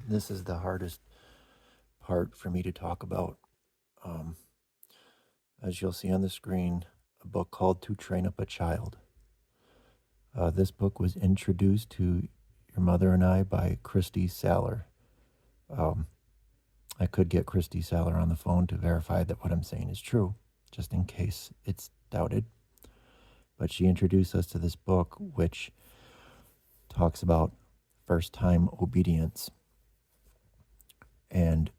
This is the hardest part for me to talk about. Um, as you'll see on the screen, a book called To Train Up a Child. This book was introduced to your mother and I by Christy Saller. Um, I could get Christy Saller on the phone to verify that what I'm saying is true, just in case it's doubted. But she introduced us to this book, which talks about first-time obedience. And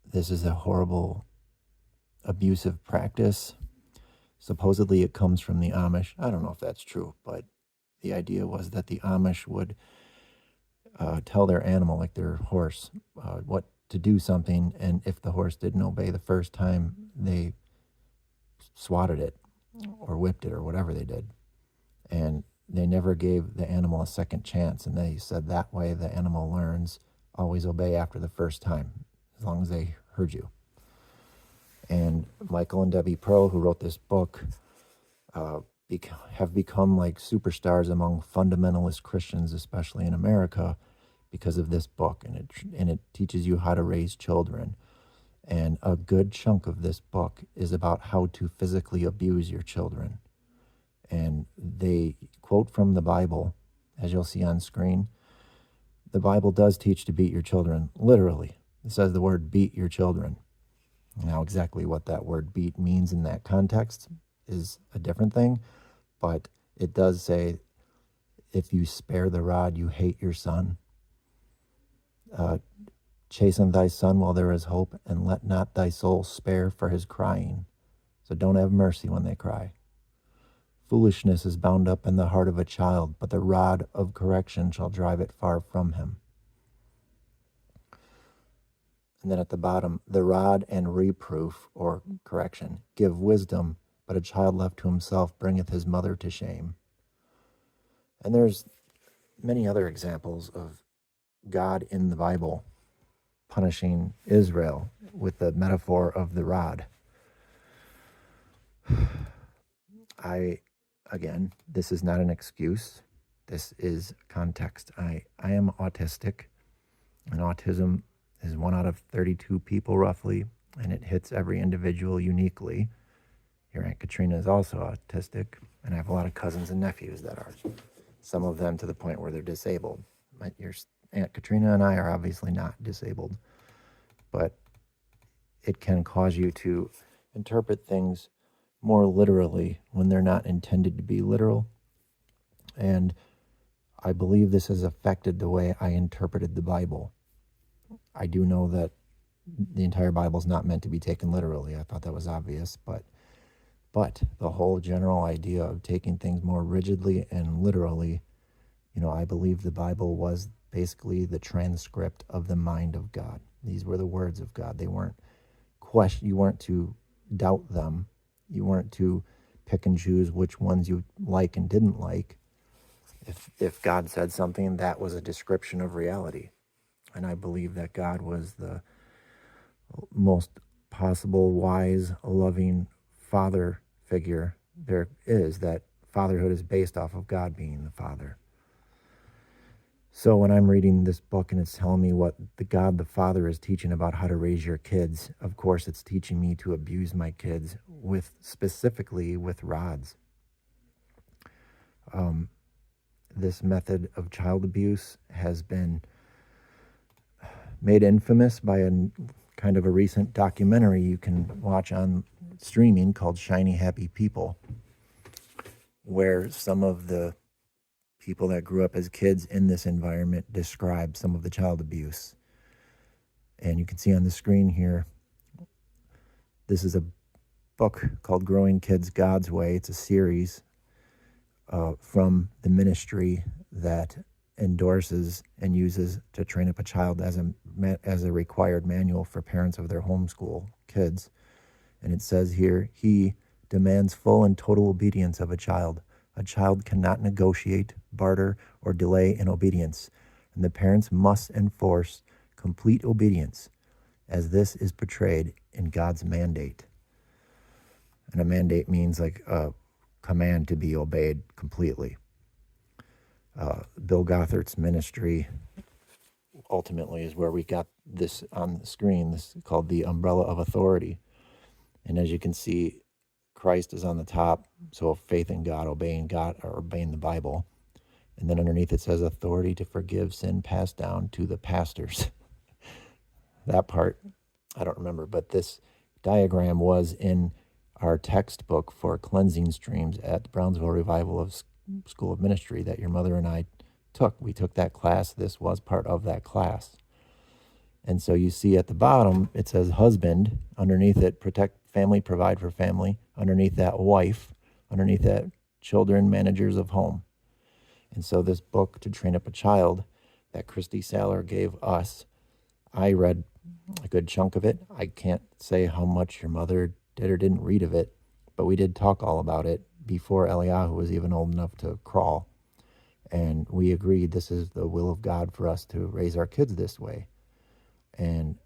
this is a horrible, abusive practice. Supposedly it comes from the Amish. I don't know if that's true, but the idea was that the Amish would tell their animal, like their horse, what to do something, and if the horse didn't obey the first time, they swatted it or whipped it or whatever they did. And they never gave the animal a second chance, and they said that way the animal learns, always obey after the first time, as long as they heard you. And Michael and Debbie Pearl, who wrote this book, have become like superstars among fundamentalist Christians, especially in America, because of this book. And it teaches you how to raise children. And a good chunk of this book is about how to physically abuse your children. And they quote from the Bible, as you'll see on screen. The Bible does teach to beat your children, literally. It says the word beat your children. Now, exactly what that word beat means in that context is a different thing, but it does say, if you spare the rod, you hate your son. Chasten thy son while there is hope, and let not thy soul spare for his crying. So don't have mercy when they cry. Foolishness is bound up in the heart of a child, but the rod of correction shall drive it far from him. And then at the bottom, the rod and reproof, or correction, give wisdom, but a child left to himself bringeth his mother to shame. And there's many other examples of God in the Bible punishing Israel with the metaphor of the rod. Again, this is not an excuse. This is context. I am autistic, and autism is 1 out of 32 people roughly, and it hits every individual uniquely. Your Aunt Katrina is also autistic, and I have a lot of cousins and nephews that are, some of them to the point where they're disabled. Your Aunt Katrina and I are obviously not disabled, but it can cause you to interpret things more literally when they're not intended to be literal. And I believe this has affected the way I interpreted the Bible. I do know that the entire Bible is not meant to be taken literally. I thought that was obvious, but the whole general idea of taking things more rigidly and literally, I believe the Bible was basically the transcript of the mind of God. These were the words of God. They weren't you weren't to doubt them. You weren't to pick and choose which ones you like and didn't like. If God said something, that was a description of reality. And I believe that God was the most possible wise, loving father figure there is, that fatherhood is based off of God being the father. So when I'm reading this book and it's telling me what the God the Father is teaching about how to raise your kids, of course it's teaching me to abuse my kids specifically with rods. This method of child abuse has been made infamous by a kind of a recent documentary you can watch on streaming called Shiny Happy People, where some of the people that grew up as kids in this environment describe some of the child abuse. And you can see on the screen here, this is a book called Growing Kids God's Way. It's a series from the ministry that endorses and uses To Train Up a Child as a required manual for parents of their homeschool kids. And it says here, he demands full and total obedience of a child. A child cannot negotiate, barter, or delay in obedience, and the parents must enforce complete obedience, as this is portrayed in God's mandate. And a mandate means like a command to be obeyed completely. Bill Gothard's ministry ultimately is where we got this on the screen. This is called the umbrella of authority. And as you can see, Christ is on the top. So faith in God, or obeying the Bible. And then underneath it says authority to forgive sin passed down to the pastors. That part, I don't remember, but this diagram was in our textbook for cleansing streams at the Brownsville Revival of School of Ministry that your mother and I took. We took that class. This was part of that class. And so you see at the bottom, it says husband. Underneath it, protect family, provide for family. Underneath that, wife. Underneath that, children, managers of home. And so this book, To Train Up a Child, that Christy Saller gave us, I read a good chunk of it. I can't say how much your mother did or didn't read of it, but we did talk all about it before Eliyahu was even old enough to crawl. And we agreed this is the will of God for us to raise our kids this way. And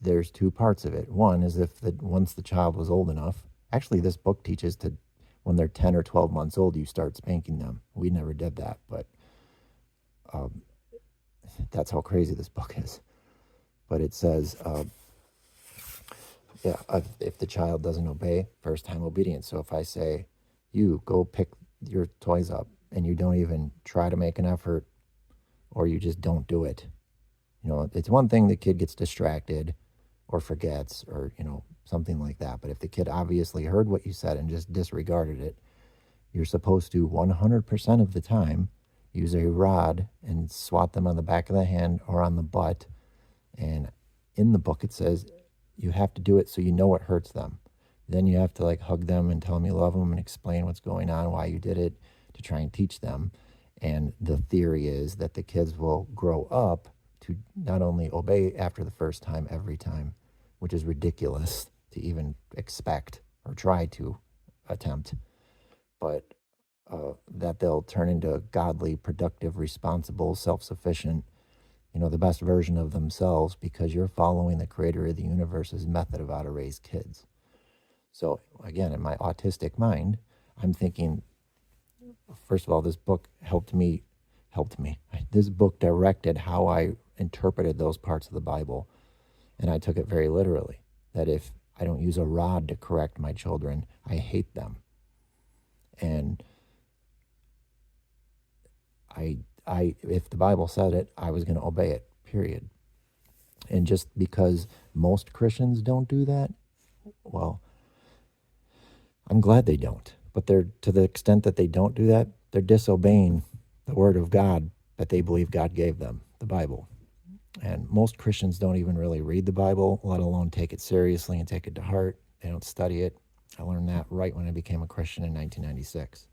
there's two parts of it. One is once the child was old enough, actually this book teaches to when they're 10 or 12 months old, you start spanking them. We never did that, but that's how crazy this book is. But it says, if the child doesn't obey, first time obedience. So if I say, you go pick your toys up and you don't even try to make an effort, or you just don't do it, it's one thing the kid gets distracted or forgets or, something like that. But if the kid obviously heard what you said and just disregarded it, you're supposed to 100% of the time use a rod and swat them on the back of the hand or on the butt. And in the book, it says you have to do it so you know it hurts them. Then you have to hug them and tell them you love them and explain what's going on, why you did it, to try and teach them. And the theory is that the kids will grow up to not only obey after the first time every time, which is ridiculous to even expect or try to attempt, but that they'll turn into godly, productive, responsible, self-sufficient, the best version of themselves, because you're following the creator of the universe's method of how to raise kids. So again, in my autistic mind, I'm thinking, first of all, this book helped me. This book directed how I interpreted those parts of the Bible. And I took it very literally, that if I don't use a rod to correct my children, I hate them. And if the Bible said it, I was going to obey it, period. And just because most Christians don't do that, well, I'm glad they don't. But to the extent that they don't do that, they're disobeying the word of God that they believe God gave them, the Bible. And most Christians don't even really read the Bible, let alone take it seriously and take it to heart. They don't study it. I learned that right when I became a Christian in 1996.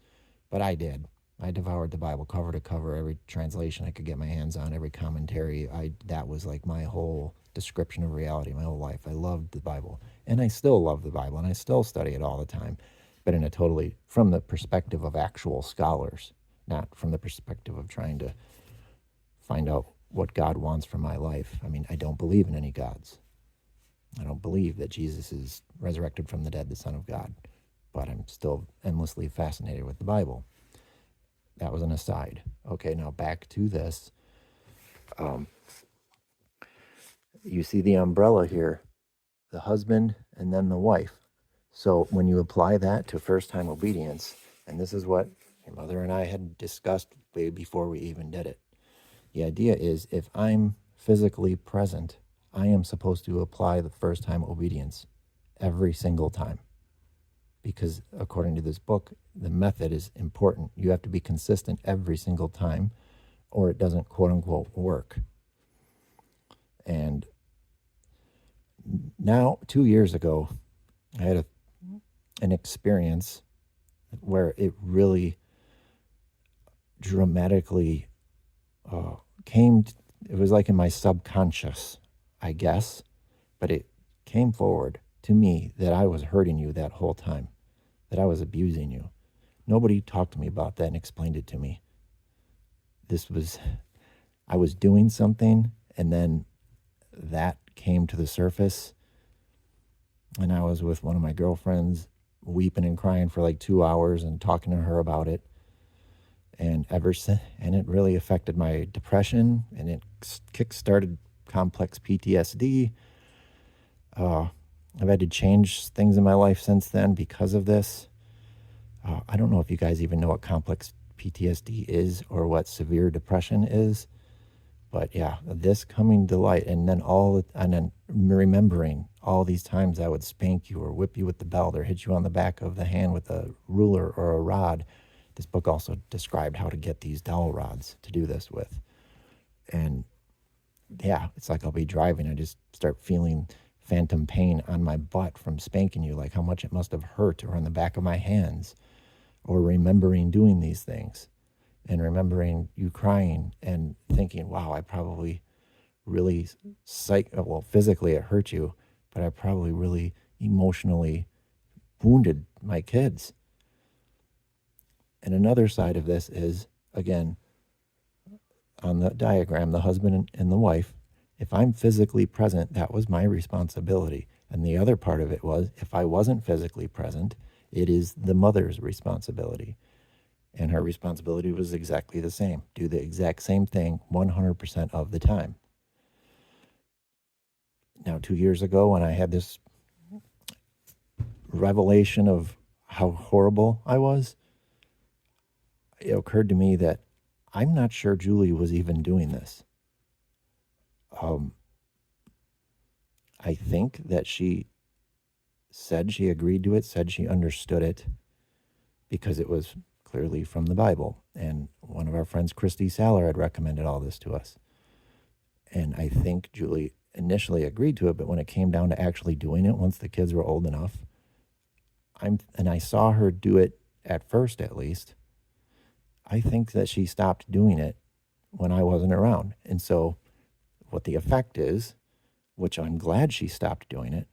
But I did. I devoured the Bible cover to cover, every translation I could get my hands on, every commentary. That was like my whole description of reality, my whole life. I loved the Bible. And I still love the Bible, and I still study it all the time. But from the perspective of actual scholars, not from the perspective of trying to find out what God wants from my life. I mean, I don't believe in any gods. I don't believe that Jesus is resurrected from the dead, the Son of God. But I'm still endlessly fascinated with the Bible. That was an aside. Okay, now back to this. You see the umbrella here, the husband and then the wife. So when you apply that to first-time obedience, and this is what your mother and I had discussed way before we even did it. The idea is, if I'm physically present, I am supposed to apply the first-time obedience every single time. Because according to this book, the method is important. You have to be consistent every single time, or it doesn't, quote-unquote, work. And now, 2 years ago, I had an experience where it really dramatically it was like in my subconscious, I guess, but it came forward to me that I was hurting you that whole time, that I was abusing you. Nobody talked to me about that and explained it to me. I was doing something, and then that came to the surface, and I was with one of my girlfriends weeping and crying for like 2 hours and talking to her about it. And ever since, and it really affected my depression, and it kick-started complex PTSD. I've had to change things in my life since then because of this. I don't know if you guys even know what complex PTSD is or what severe depression is, but yeah, this coming to light, and then remembering all these times I would spank you or whip you with the belt or hit you on the back of the hand with a ruler or a rod. This book also described how to get these dowel rods to do this with. And yeah, it's like I'll be driving, I just start feeling phantom pain on my butt from spanking you, like how much it must have hurt, or on the back of my hands, or remembering doing these things and remembering you crying and thinking, wow, I probably really physically it hurt you, but I probably really emotionally wounded my kids. And another side of this is, again, on the diagram, the husband and the wife, if I'm physically present, that was my responsibility. And the other part of it was, if I wasn't physically present, it is the mother's responsibility. And her responsibility was exactly the same. Do the exact same thing 100% of the time. Now, 2 years ago, when I had this revelation of how horrible I was, it occurred to me that I'm not sure Julie was even doing this. I think that she said she agreed to it, said she understood it, because it was clearly from the Bible. And one of our friends, Christy Saller, had recommended all this to us. And I think Julie initially agreed to it, but when it came down to actually doing it, once the kids were old enough, and I saw her do it at first, at least, I think that she stopped doing it when I wasn't around. And so what the effect is, which I'm glad she stopped doing it,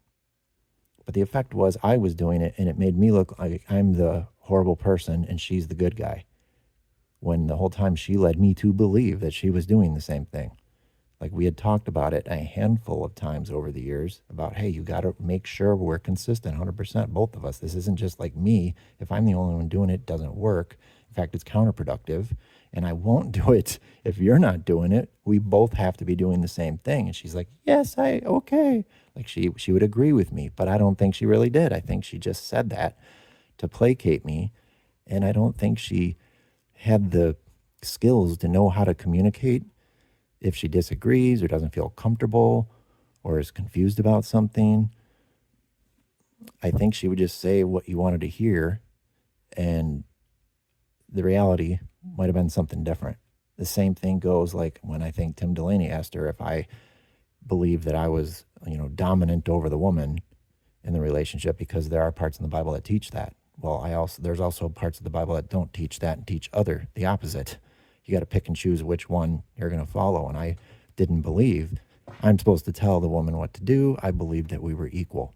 but the effect was I was doing it, and it made me look like I'm the horrible person and she's the good guy, when the whole time she led me to believe that she was doing the same thing. Like, we had talked about it a handful of times over the years about, hey, you got to make sure we're consistent 100%, both of us. This isn't just like me. If I'm the only one doing it, it doesn't work. In fact, it's counterproductive, and I won't do it if you're not doing it. We both have to be doing the same thing. And she's like, yes, okay. Like, she would agree with me, but I don't think she really did. I think she just said that to placate me, and I don't think she had the skills to know how to communicate if she disagrees or doesn't feel comfortable or is confused about something. I think she would just say what you wanted to hear, and the reality might have been something different. The same thing goes like when I think Tim Delaney asked her if I believed that I was, dominant over the woman in the relationship, because there are parts in the Bible that teach that. Well, there's also parts of the Bible that don't teach that and teach the opposite. You got to pick and choose which one you're going to follow. And I didn't believe I'm supposed to tell the woman what to do. I believed that we were equal.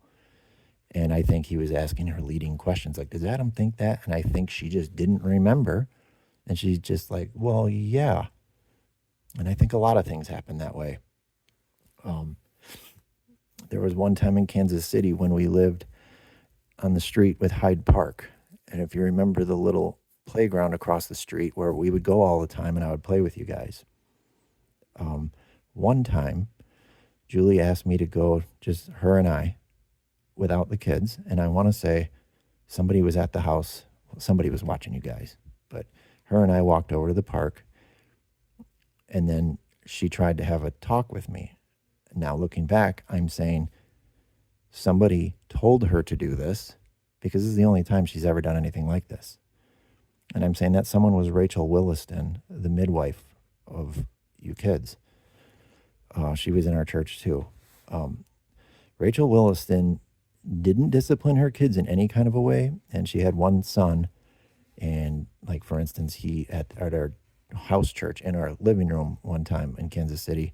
And I think he was asking her leading questions like, does Adam think that? And I think she just didn't remember. And she's just like, well, yeah. And I think a lot of things happen that way. There was one time in Kansas City when we lived on the street with Hyde Park. And if you remember the little playground across the street where we would go all the time and I would play with you guys. One time, Julie asked me to go, just her and I, without the kids. And I want to say somebody was at the house. Somebody was watching you guys. But her and I walked over to the park. And then she tried to have a talk with me. Now, looking back, I'm saying somebody told her to do this, because this is the only time she's ever done anything like this. And I'm saying that someone was Rachel Williston, the midwife of you kids. She was in our church too. Rachel Williston didn't discipline her kids in any kind of a way. And she had one son. And like, for instance, he at our house church in our living room one time in Kansas City,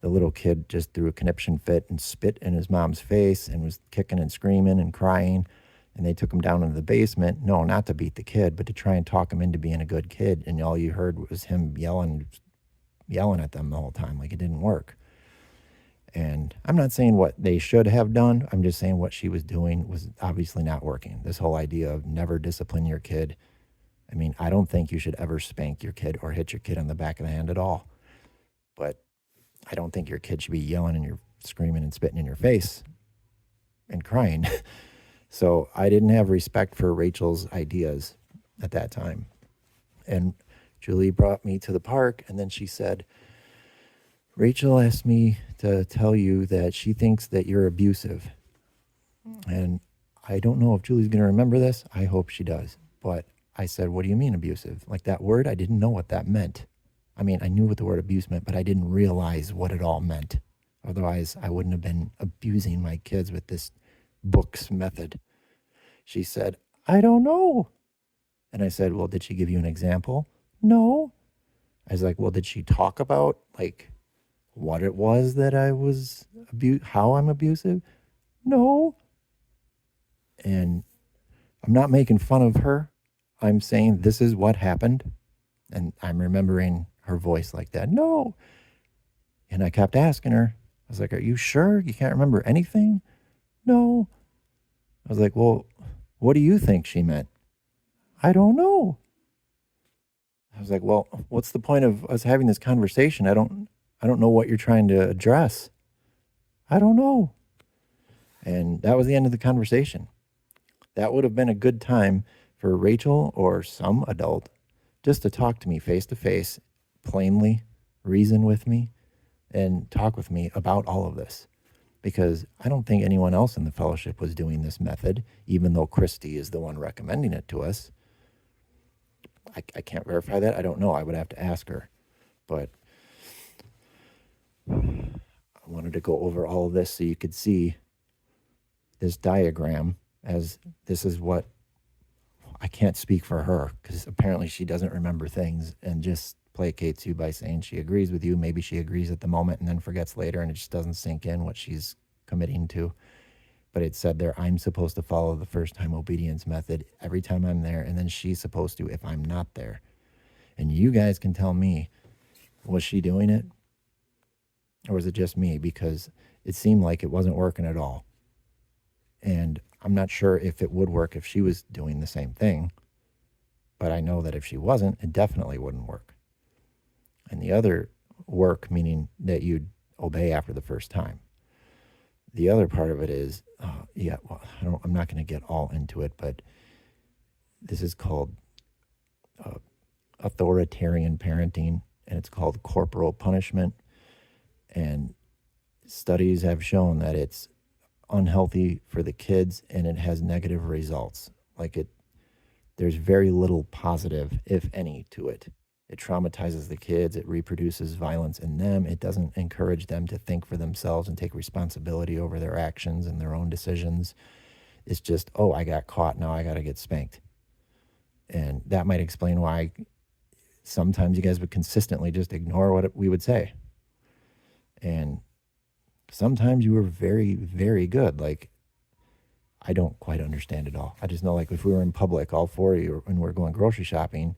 the little kid just threw a conniption fit and spit in his mom's face and was kicking and screaming and crying. And they took him down into the basement. No, not to beat the kid, but to try and talk him into being a good kid. And all you heard was him yelling at them the whole time, like it didn't work. And I'm not saying what they should have done. I'm just saying what she was doing was obviously not working. This whole idea of never discipline your kid I mean, I don't think you should ever spank your kid or hit your kid on the back of the hand at all. But I don't think your kid should be yelling and you're screaming and spitting in your face and crying. So I didn't have respect for Rachel's ideas at that time. And Julie brought me to the park, and then she said, Rachel asked me to tell you that she thinks that you're abusive. And I don't know if Julie's going to remember this. I hope she does. But I said, what do you mean abusive? Like that word, I didn't know what that meant. I mean, I knew what the word abuse meant, but I didn't realize what it all meant. Otherwise, I wouldn't have been abusing my kids with this book's method. She said, I don't know. And I said, well, did she give you an example? No. I was like, well, did she talk about like what it was that I was how I'm abusive? No. And I'm not making fun of her. I'm saying this is what happened. And I'm remembering her voice like that. No. And I kept asking her, I was like, are you sure you can't remember anything? No. I was like, well, what do you think she meant? I don't know. I was like, well, what's the point of us having this conversation? I don't know what you're trying to address. I don't know. And that was the end of the conversation. That would have been a good time for Rachel or some adult just to talk to me face to face, plainly, reason with me, and talk with me about all of this. Because I don't think anyone else in the fellowship was doing this method, even though Christy is the one recommending it to us. I can't verify that. I don't know. I would have to ask her. But I wanted to go over all of this so you could see this diagram, as this is what I can't speak for her because apparently she doesn't remember things and just placates you by saying she agrees with you. Maybe she agrees at the moment and then forgets later, and it just doesn't sink in what she's committing to. But it said there, I'm supposed to follow the first time obedience method every time I'm there, and then she's supposed to if I'm not there. And you guys can tell me, was she doing it? Or was it just me? Because it seemed like it wasn't working at all. And I'm not sure if it would work if she was doing the same thing. But I know that if she wasn't, it definitely wouldn't work. And the other work, meaning that you'd obey after the first time. The other part of it is, I'm not going to get all into it, but this is called authoritarian parenting, and it's called corporal punishment. And studies have shown that it's unhealthy for the kids and it has negative results. There's very little positive, if any, to it. It traumatizes the kids. It reproduces violence in them. It doesn't encourage them to think for themselves and take responsibility over their actions and their own decisions. It's just, oh, I got caught. Now I got to get spanked. And that might explain why sometimes you guys would consistently just ignore what we would say. And sometimes you were very, very good. Like, I don't quite understand it all. I just know, like, if we were in public, all four of you, and we're going grocery shopping,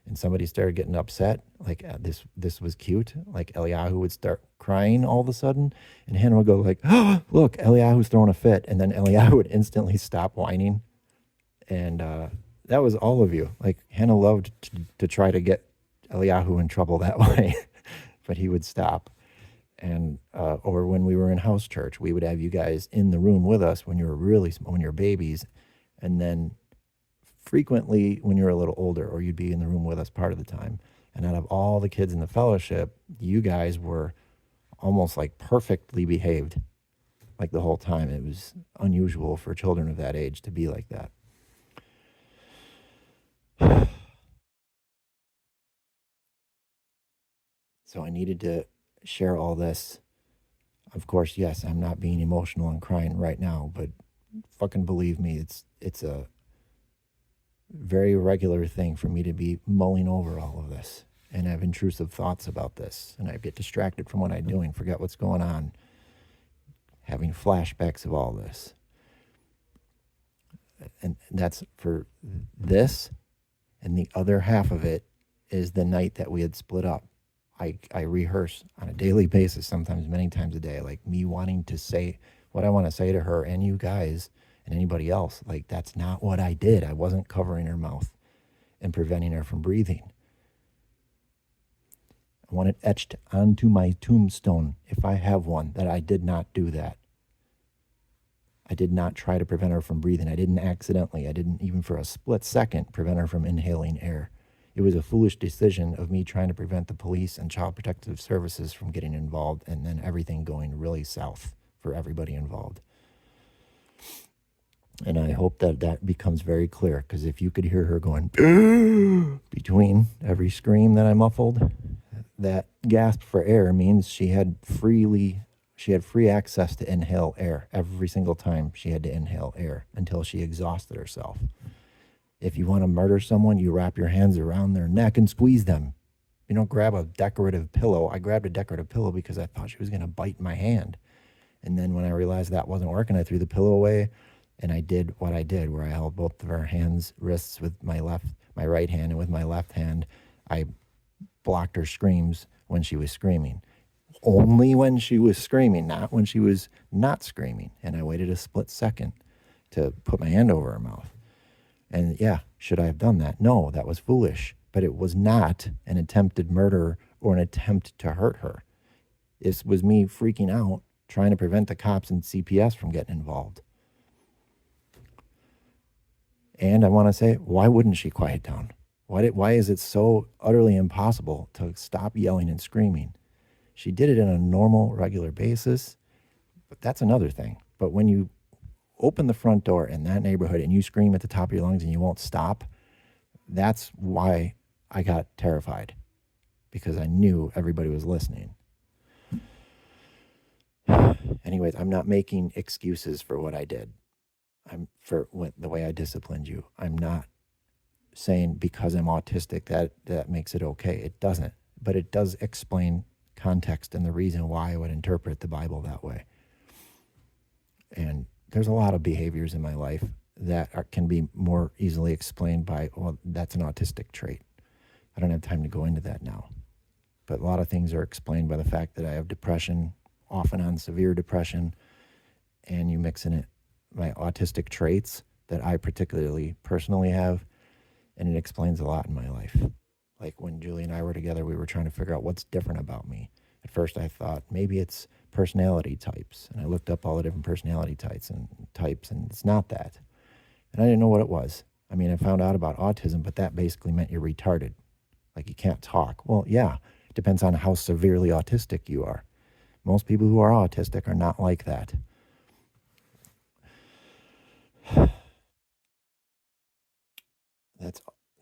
and somebody started getting upset, like this was cute, like Eliyahu would start crying all of a sudden, and Hannah would go like, oh, look, Eliyahu's throwing a fit, and then Eliyahu would instantly stop whining. And that was all of you. Like, Hannah loved to try to get Eliyahu in trouble that way, but he would stop. And or when we were in house church, we would have you guys in the room with us when you were really small, when you're babies, and then frequently when you're a little older, or you'd be in the room with us part of the time. And out of all the kids in the fellowship, you guys were almost like perfectly behaved, like the whole time. It was unusual for children of that age to be like that. So I needed to share all this. Of course, yes, I'm not being emotional and crying right now, but fucking believe me, it's a very regular thing for me to be mulling over all of this and have intrusive thoughts about this, and I get distracted from what I'm doing, forget what's going on, having flashbacks of all this. And that's for this, and the other half of it is the night that we had split up. I rehearse on a daily basis, sometimes many times a day, like me wanting to say what I want to say to her and you guys and anybody else. Like, that's not what I did. I wasn't covering her mouth. and preventing her from breathing. I want it etched onto my tombstone, if I have one, that I did not do that. I did not try to prevent her from breathing. I didn't even for a split second, prevent her from inhaling air. It was a foolish decision of me trying to prevent the police and Child Protective Services from getting involved, and then everything going really south for everybody involved. And I hope that that becomes very clear, because if you could hear her going between every scream that I muffled, that gasp for air means she had free access to inhale air every single time she had to inhale air until she exhausted herself. If you want to murder someone, you wrap your hands around their neck and squeeze them. You don't grab a decorative pillow. I grabbed a decorative pillow because I thought she was going to bite my hand. And then when I realized that wasn't working, I threw the pillow away, and I did what I did, where I held both of her wrists with my right hand, and with my left hand, I blocked her screams when she was screaming. Only when she was screaming, not when she was not screaming. And I waited a split second to put my hand over her mouth. And yeah, should I have done that? No, that was foolish. But it was not an attempted murder or an attempt to hurt her. This was me freaking out, trying to prevent the cops and CPS from getting involved. And I want to say, why wouldn't she quiet down? Why is it so utterly impossible to stop yelling and screaming? She did it on a normal, regular basis, but that's another thing. But when you open the front door in that neighborhood and you scream at the top of your lungs and you won't stop, that's why I got terrified, because I knew everybody was listening. Anyways, I'm not making excuses for what I did. The way I disciplined you. I'm not saying because I'm autistic that makes it okay. It doesn't. But it does explain context and the reason why I would interpret the Bible that way. And there's a lot of behaviors in my life that can be more easily explained by, well, that's an autistic trait. I don't have time to go into that now. But a lot of things are explained by the fact that I have depression, off and on severe depression, and you mix in it my autistic traits that I particularly personally have, and it explains a lot in my life. Like when Julie and I were together, we were trying to figure out what's different about me. At first I thought maybe it's personality types, and I looked up all the different personality types, and it's not that. And I didn't know what it was. I mean, I found out about autism, but that basically meant you're retarded. Like you can't talk. Well, yeah, it depends on how severely autistic you are. Most people who are autistic are not like that.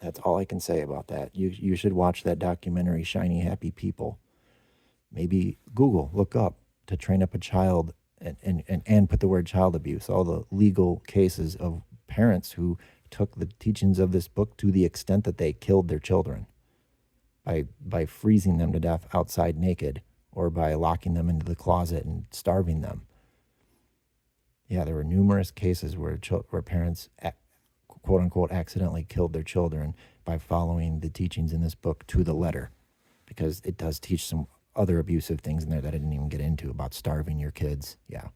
That's all I can say about that. You should watch that documentary, Shiny Happy People. Maybe Google, look up To Train Up a Child, and put the word child abuse, all the legal cases of parents who took the teachings of this book to the extent that they killed their children by freezing them to death outside naked, or by locking them into the closet and starving them. Yeah, there were numerous cases where parents, quote unquote, accidentally killed their children by following the teachings in this book to the letter, because it does teach some other abusive things in there that I didn't even get into about starving your kids. Yeah.